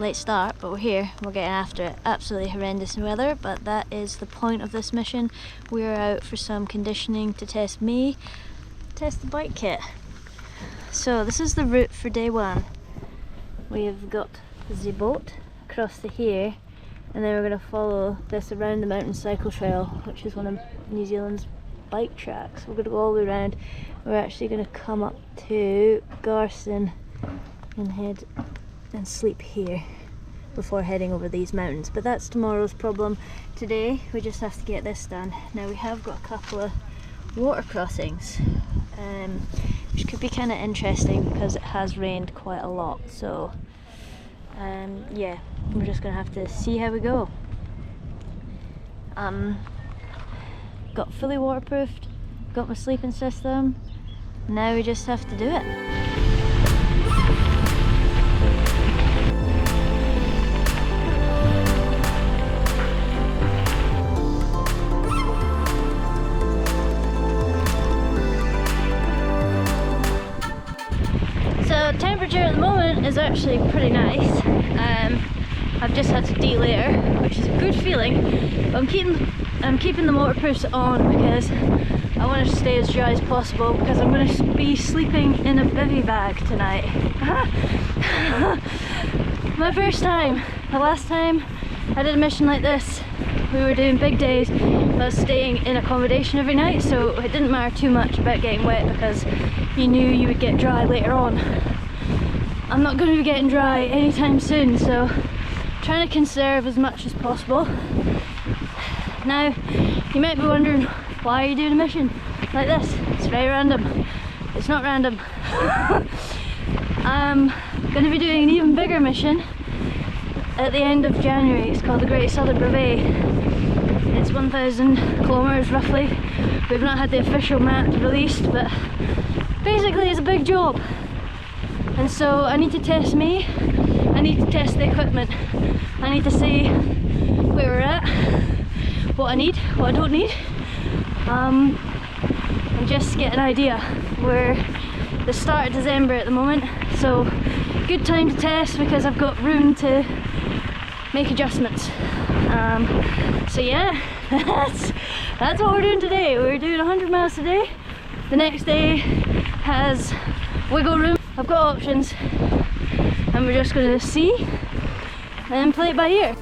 late start, but we're here, we're getting after it. Absolutely horrendous weather, but that is the point of this mission. We're out for some conditioning to test the bike kit. So this is the route for day one. We've got the boat across to here, and then we're going to follow this around the mountain cycle trail, which is one of New Zealand's bike tracks. We're going to go all the way around. We're actually going to come up to Garson and head and sleep here before heading over these mountains, but that's tomorrow's problem. Today we just have to get this done. Now we have got a couple of water crossings, which could be kind of interesting because it has rained quite a lot, so yeah, we're just gonna have to see how we go. Got fully waterproofed, got my sleeping system, now we just have to do it. So temperature at the moment is actually pretty nice. I've just had to de-layer, which is a good feeling, but I'm keeping the waterproofs on because I want to stay as dry as possible, because I'm going to be sleeping in a bivvy bag tonight. My first time. The last time I did a mission like this, we were doing big days, but I was staying in accommodation every night, so it didn't matter too much about getting wet because you knew you would get dry later on. I'm not going to be getting dry anytime soon, so trying to conserve as much as possible. Now, you might be wondering, why are you doing a mission like this? It's very random. It's not random. I'm going to be doing an even bigger mission at the end of January. It's called the Great Southern Brevet. It's 1,000 kilometers roughly. We've not had the official map released, but basically it's a big job. And so I need to test me, I need to test the equipment, I need to see where we're at, what I need, what I don't need, and just get an idea. We're the start of December at the moment, so good time to test because I've got room to make adjustments. So yeah, that's what we're doing today. We're doing 100 miles today. The next day has wiggle room. I've got options, and we're just going to see and play it by ear.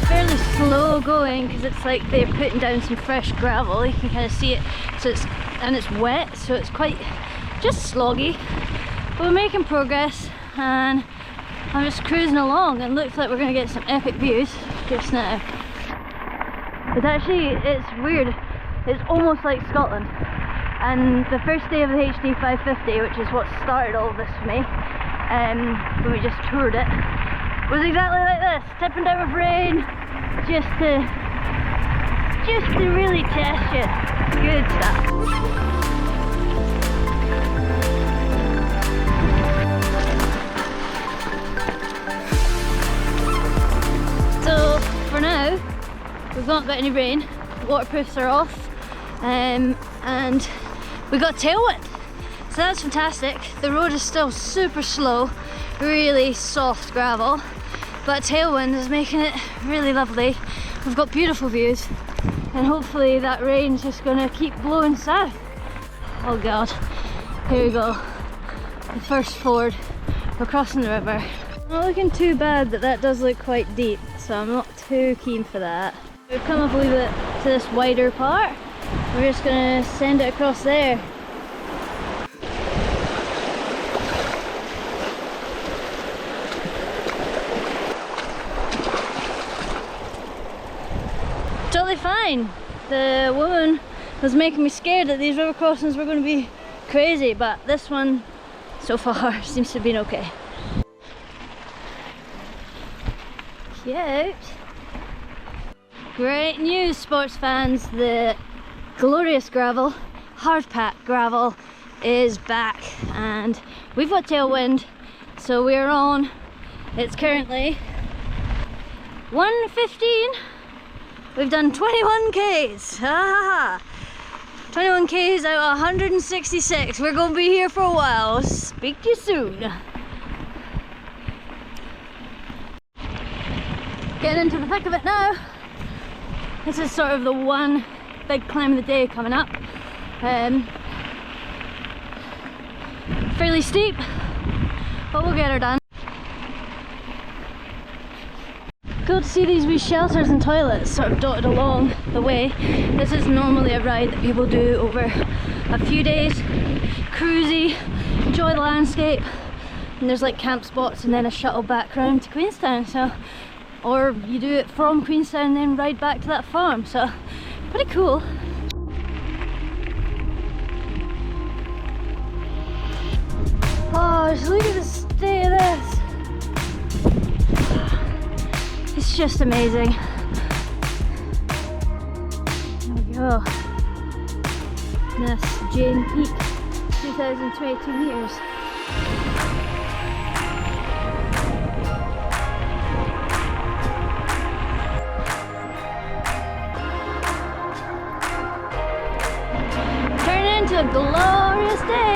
Fairly slow going because it's like they're putting down some fresh gravel. You can kind of see it, so it's wet, so it's quite just sloggy, but we're making progress and I'm just cruising along, and it looks like we're going to get some epic views just now. It's weird, it's almost like Scotland, and the first day of the HD 550, which is what started all of this for me, when we just toured it, was exactly like this, tipping down with rain, just to really test you. Good stuff. So for now, we've not got any rain, the waterproofs are off, and we got tailwind. So that's fantastic. The road is still super slow, really soft gravel, but tailwind is making it really lovely. We've got beautiful views, and hopefully that rain's just gonna keep blowing south. Oh god, here we go. The first ford, we're crossing the river. Not looking too bad, but that does look quite deep, so I'm not too keen for that. We've come up a little bit to this wider part. We're just gonna send it across there. Totally fine. The woman was making me scared that these river crossings were going to be crazy, but this one so far seems to have been okay. Cute. Great news, sports fans. The glorious gravel, hard pack gravel, is back, and we've got tailwind, so we're on. It's currently 1:15. We've done 21 Ks. 21 Ks out of 166. We're going to be here for a while. Speak to you soon. Getting into the thick of it now. This is sort of the one big climb of the day coming up. Fairly steep, but we'll get her done. Cool to see these wee shelters and toilets sort of dotted along the way. This is normally a ride that people do over a few days. Cruisy, enjoy the landscape, and there's like camp spots and then a shuttle back round to Queenstown. So, or you do it from Queenstown and then ride back to that farm. So, pretty cool. Oh, just look at the state of this. It's just amazing. There we go. That's Jane Peak, 2,022 meters. Turning into a glorious day.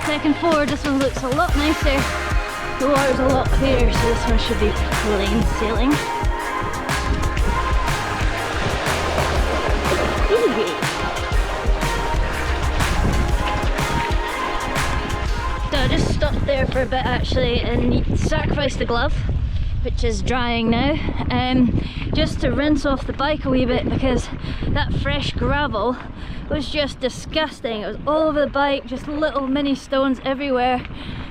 Second forward, this one looks a lot nicer. The water's a lot clearer, so this one should be plain sailing. Easy. So I just stopped there for a bit actually and sacrificed the glove, which is drying now, just to rinse off the bike a wee bit, because that fresh gravel was just disgusting. It was all over the bike, just little mini stones everywhere.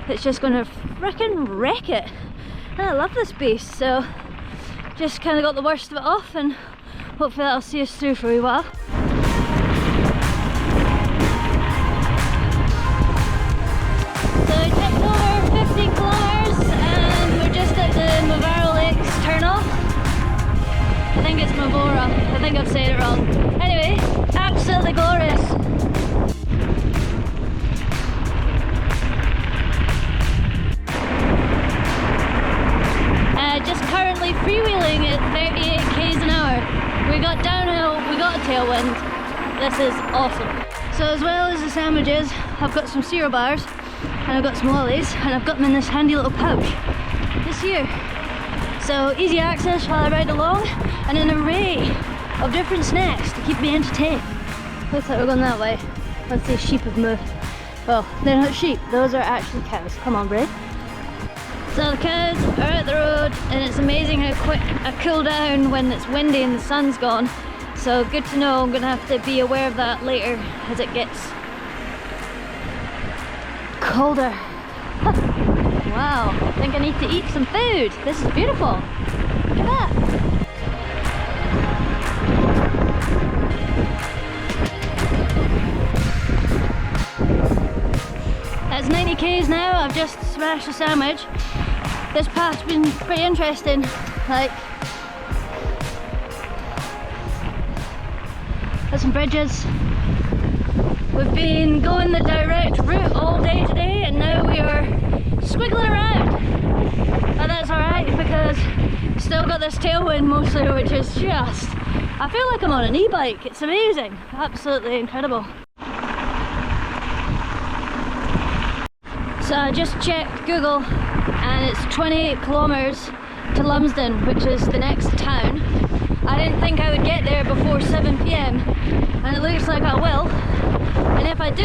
It's just going to frickin' wreck it. And I love this beast, so just kind of got the worst of it off, and hopefully that'll see us through for a wee while. So we tipped over 15 kilometers and we're just at the Mavaro Lakes turn off. I think it's Mavora. I think I've said it wrong. Anyway, absolutely glorious. Just currently freewheeling at 38 k's an hour. We got downhill, we got a tailwind. This is awesome. So as well as the sandwiches, I've got some cereal bars and I've got some lollies, and I've got them in this handy little pouch this here. So easy access while I ride along, and an array of different snacks to keep me entertained. Looks like we're going that way. Let's see, sheep have moved. Well, they're not sheep, those are actually cows. Come on, Bray. So the cows are at the road, and it's amazing how quick I cool down when it's windy and the sun's gone. So good to know. I'm going to have to be aware of that later as it gets colder. Wow, I think I need to eat some food. This is beautiful. Look at that. That's 90 k's now. I've just smashed a sandwich. This path's been pretty interesting. Like, there's some bridges. We've been going the direct route all day today, and now we are squiggling around. And that's alright, because still got this tailwind mostly, which is just, I feel like I'm on an e-bike. It's amazing. Absolutely incredible. So I just checked Google, and it's 28 kilometers to Lumsden, which is the next town. I didn't think I would get there before 7 p.m, and it looks like I will. And if I do,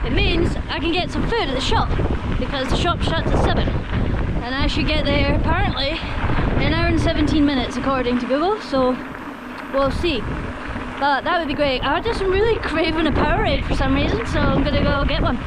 it means I can get some food at the shop, because the shop shuts at 7. And I should get there apparently in an hour and 17 minutes according to Google, so we'll see. But that would be great. I just really craving a Powerade for some reason, so I'm gonna go get one.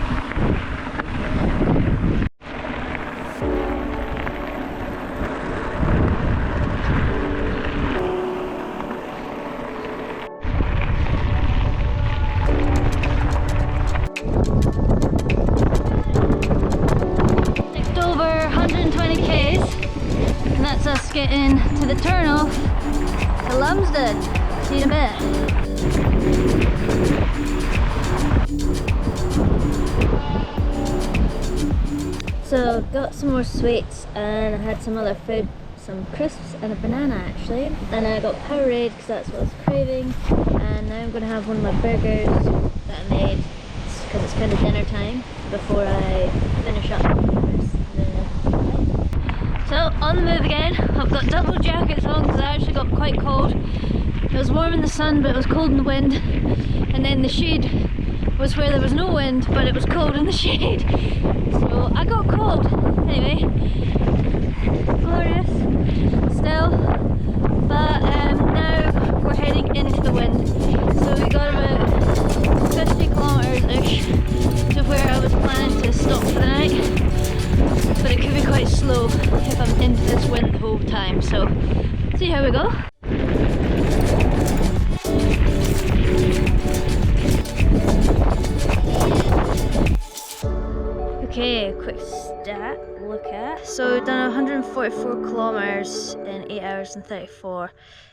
Getting the turn off to Lumsden. See you in a bit. So got some more sweets and I had some other food, some crisps and a banana actually. Then I got Powerade because that's what I was craving. And now I'm going to have one of my burgers that I made because it's kind of dinner time before I finish up the rest of the night. So on the move again. I've got double jackets on because I actually got quite cold. It was warm in the sun but it was cold in the wind. And then the shade was where there was no wind but it was cold in the shade. So I got cold. Anyway, glorious still. But now we're heading into the wind. So we got about 50 kilometres-ish to where I was planning to stop for the night. But it could be quite slow if I'm into this wind the whole time. So see how we go. Okay, quick stat look at. So we've done 144 kilometres in 8 hours and 34.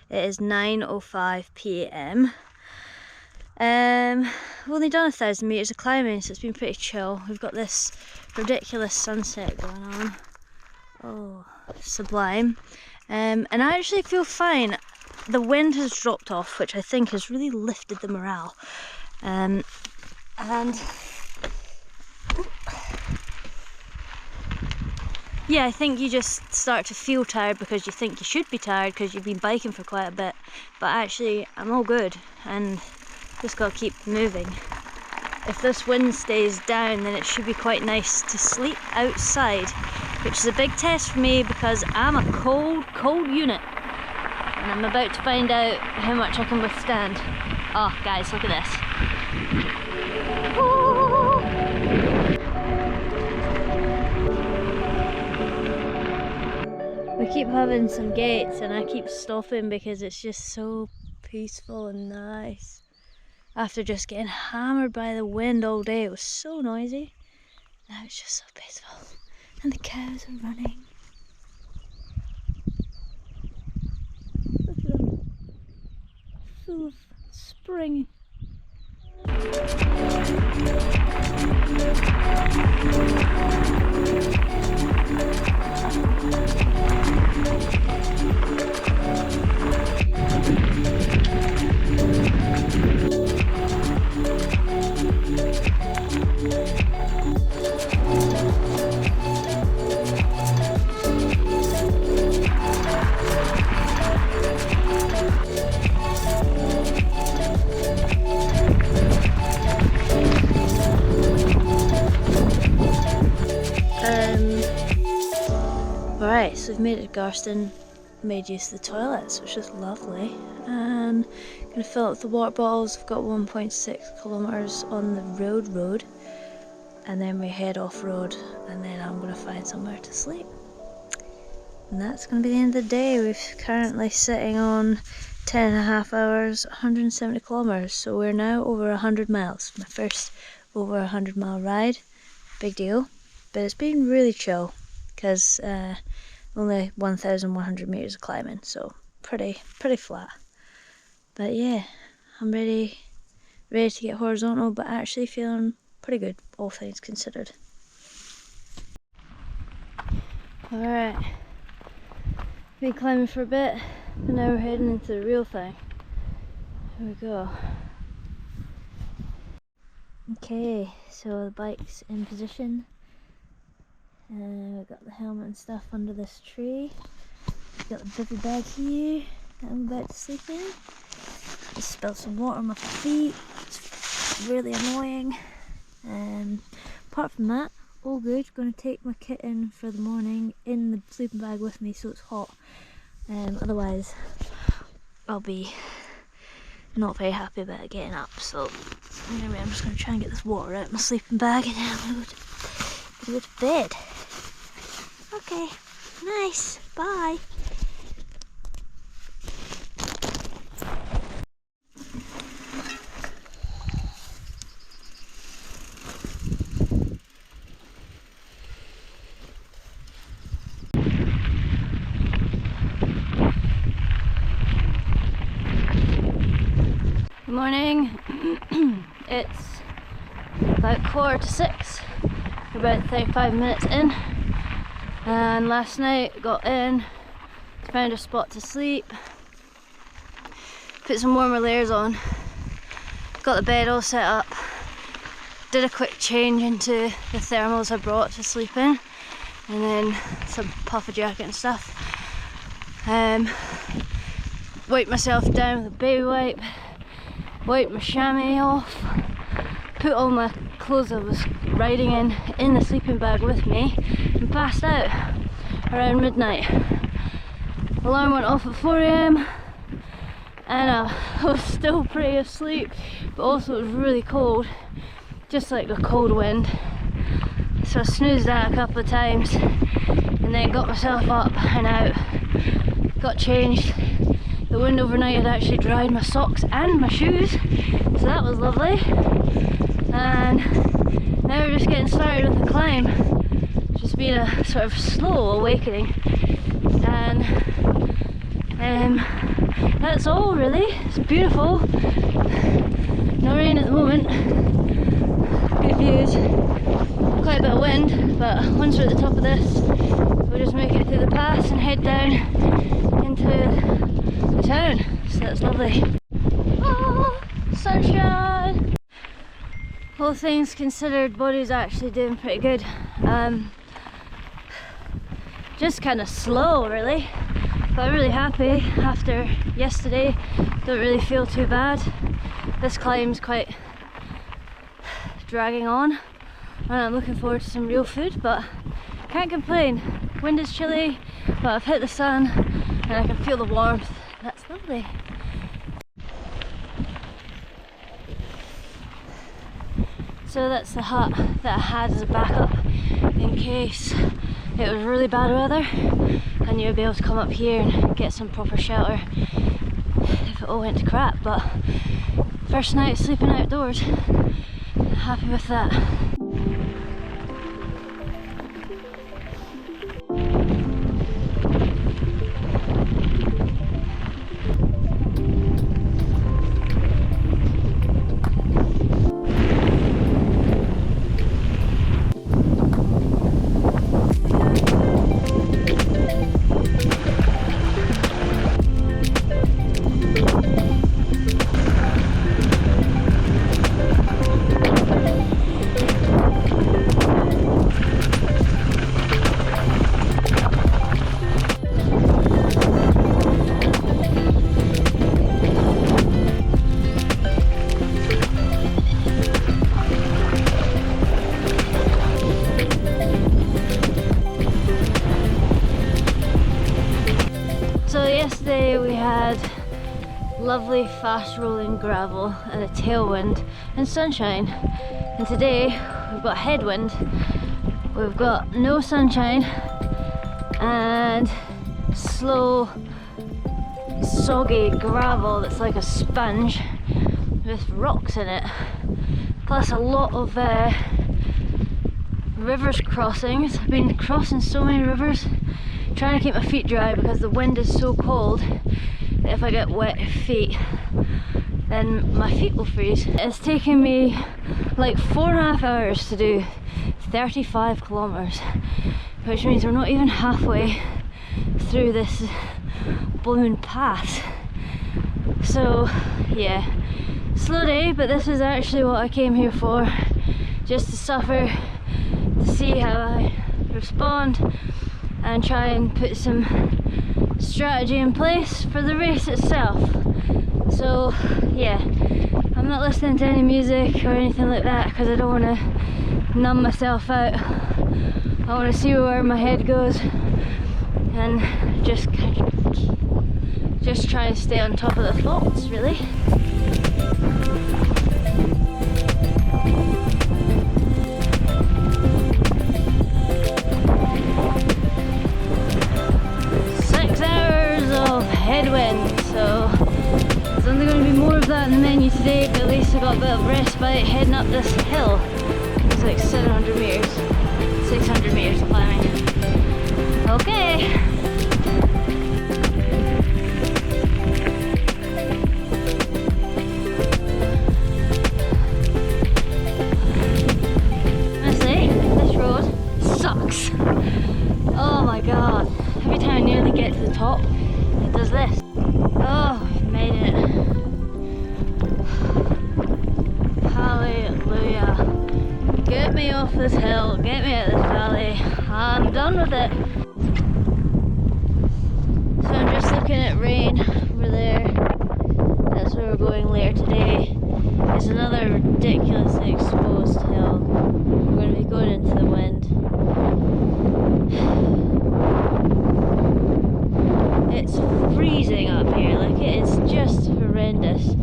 It is 9:05 PM. We've only done 1,000 metres of climbing, so it's been pretty chill. We've got this ridiculous sunset going on. Oh, sublime. And I actually feel fine. The wind has dropped off, which I think has really lifted the morale. And yeah, I think you just start to feel tired because you think you should be tired because you've been biking for quite a bit. But actually, I'm all good and just gotta keep moving. If this wind stays down, then it should be quite nice to sleep outside, which is a big test for me because I'm a cold unit. And I'm about to find out how much I can withstand. Oh, guys, look at this. Oh. We keep having some gates and I keep stopping because it's just so peaceful and nice. After just getting hammered by the wind all day, it was so noisy. Now it's just so peaceful. And the cows are running. Look at them. Full of spring. Alright, so we've made it to Garston, made use of the toilets, which is lovely, and gonna fill up the water bottles. We've got 1.6 kilometres on the road, and then we head off road, and then I'm gonna find somewhere to sleep. And that's gonna be the end of the day. We're currently sitting on 10.5 hours, 170 kilometres, so we're now over 100 miles. My first over 100-mile ride, big deal, but it's been really chill because only 1,100 metres of climbing, so pretty flat. But yeah, I'm ready to get horizontal, but actually feeling pretty good, all things considered. Alright, been climbing for a bit, but now we're heading into the real thing. Here we go. Okay, so the bike's in position. We've got the helmet and stuff under this tree. We've got the bivy bag here that I'm about to sleep in. Just spilled some water on my feet. It's really annoying. Apart from that, all good. Going to take my kit in for the morning in the sleeping bag with me so it's hot. Otherwise, I'll be not very happy about getting up. So anyway, I'm just going to try and get this water out of my sleeping bag and then I'm going to go to bed. Okay, nice, bye. morning. It's about 5:45. We're about 35 minutes in, and last night got in, found a spot to sleep, put some warmer layers on, got the bed all set up, did a quick change into the thermals I brought to sleep in, and then some puffer jacket and stuff. Wiped myself down with a baby wipe, wiped my chamois off, put all my clothes I was riding in the sleeping bag with me, and passed out around midnight. Alarm went off at 4 AM and I was still pretty asleep, but also it was really cold, just like a cold wind. So I snoozed that a couple of times and then got myself up and out, got changed. The wind overnight had actually dried my socks and my shoes, so that was lovely. And now we're just getting started with the climb. It's just been a sort of slow awakening, and that's all really. It's beautiful. No rain at the moment. Good views. Quite a bit of wind, but once we're at the top of this, we'll just make it through the pass and head down into the town. So that's lovely. Oh, sunshine! All things considered, body's actually doing pretty good. Just kind of slow really, but I'm really happy after yesterday. Don't really feel too bad. This climb's quite dragging on, and I'm looking forward to some real food, but can't complain. Wind is chilly, but I've hit the sun and I can feel the warmth. That's lovely. So that's the hut that I had as a backup in case it was really bad weather. I knew I'd be able to come up here and get some proper shelter if it all went to crap, but first night sleeping outdoors, happy with that. Yesterday we had lovely fast rolling gravel and a tailwind and sunshine, and today we've got headwind, we've got no sunshine and slow soggy gravel that's like a sponge with rocks in it, plus a lot of rivers crossings. I've been crossing so many rivers, trying to keep my feet dry because the wind is so cold that if I get wet feet then my feet will freeze. It's taken me like 4.5 hours to do 35 kilometers, which means we're not even halfway through this blooming pass. So yeah, slow day, but this is actually what I came here for, just to suffer, to see how I respond and try and put some strategy in place for the race itself. So yeah, I'm not listening to any music or anything like that because I don't want to numb myself out. I want to see where my head goes and just try and stay on top of the thoughts really. Headwind, so there's only going to be more of that in the menu today, but at least I got a bit of respite heading up this hill. It's like 700 meters, 600 meters climbing. Okay. Get me off this hill, get me out of this valley. I'm done with it. So I'm just looking at rain over there. That's where we're going later today. It's another ridiculously exposed hill. We're going to be going into the wind. It's freezing up here, like it is just horrendous.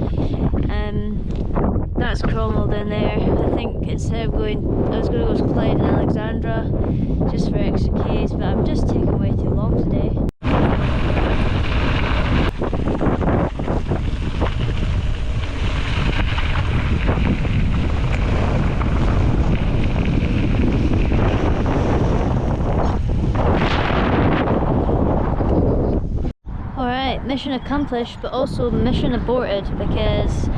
That's Cromwell down there. I think instead of going, I was going to go to Clyde and Alexandra just for extra Ks, but I'm just taking way too long today. Alright, mission accomplished, but also mission aborted because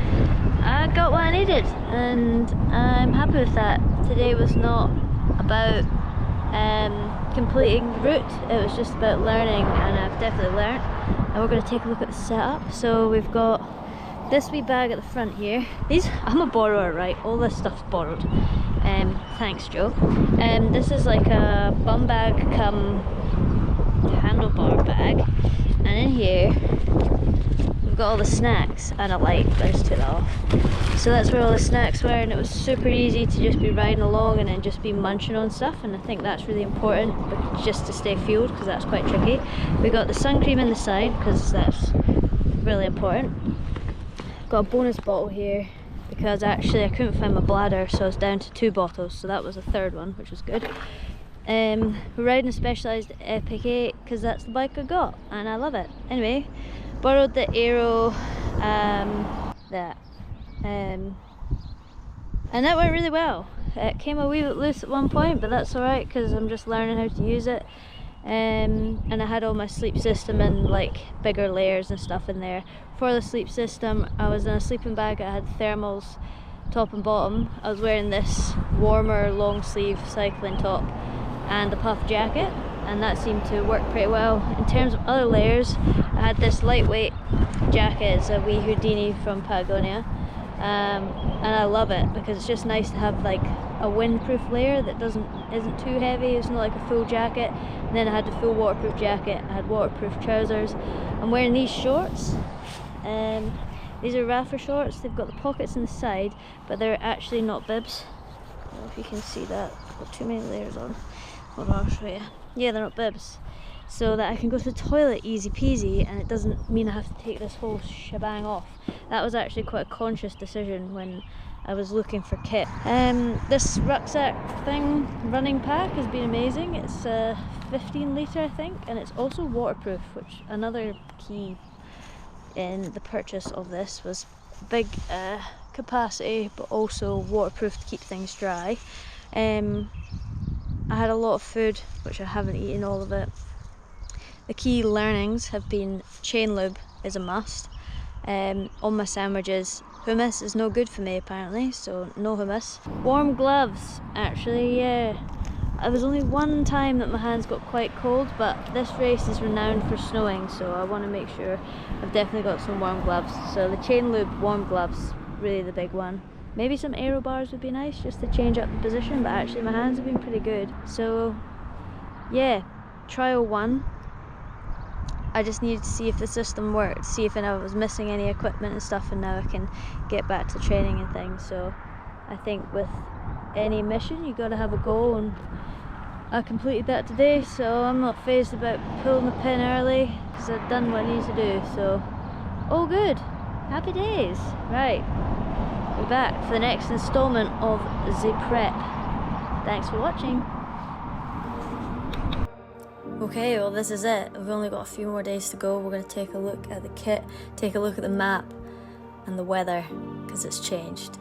I got what I needed and I'm happy with that. Today was not about completing the route, it was just about learning, and I've definitely learnt. And we're going to take a look at the setup. So we've got this wee bag at the front here. I'm a borrower, right? All this stuff's borrowed. Thanks, Joe. This is like a bum bag come handlebar bag, and in here we've got all the snacks and a light, but I just took that off. So that's where all the snacks were, and it was super easy to just be riding along and then just be munching on stuff, and I think that's really important, but just to stay fueled, because that's quite tricky. We got the sun cream in the side because that's really important. Got a bonus bottle here because actually I couldn't find my bladder, so I was down to 2 bottles, so that was a third one, which was good. We're riding a Specialized Epic 8 because that's the bike I got and I love it. Anyway, borrowed the Aero, and that went really well. It came a wee bit loose at one point, but that's alright because I'm just learning how to use it. And I had all my sleep system and like bigger layers and stuff in there. For the sleep system, I was in a sleeping bag. I had thermals top and bottom. I was wearing this warmer long sleeve cycling top and a puff jacket, and that seemed to work pretty well. In terms of other layers, I had this lightweight jacket. It's a wee Houdini from Patagonia, and I love it because it's just nice to have like a windproof layer that isn't too heavy. It's not like a full jacket. And then I had the full waterproof jacket. I had waterproof trousers. I'm wearing these shorts. These are Rafa shorts. They've got the pockets in the side, but they're actually not bibs. I don't know if you can see that. I've got too many layers on. Hold on, I'll show you. Yeah, they're not bibs. So that I can go to the toilet easy peasy, and it doesn't mean I have to take this whole shebang off. That was actually quite a conscious decision when I was looking for kit. This rucksack thing, running pack, has been amazing. It's 15 litre I think, and it's also waterproof, which another key in the purchase of this was big capacity, but also waterproof to keep things dry. I had a lot of food, which I haven't eaten all of it. The key learnings have been chain lube is a must. On my sandwiches, hummus is no good for me apparently, so no hummus. Warm gloves, actually, yeah. It was only one time that my hands got quite cold, but this race is renowned for snowing, so I want to make sure I've definitely got some warm gloves. So the chain lube, warm gloves, really the big one. Maybe some aero bars would be nice just to change up the position, but actually my hands have been pretty good. So yeah, trial 1. I just needed to see if the system worked, see if I was missing any equipment and stuff, and now I can get back to training and things. So I think with any mission you gotta have a goal, and I completed that today, so I'm not phased about pulling the pin early because I've done what I need to do. So all good, happy days. Right, we're back for the next installment of the prep. Thanks for watching. Okay, well this is it. We've only got a few more days to go. We're going to take a look at the kit, take a look at the map and the weather, because it's changed.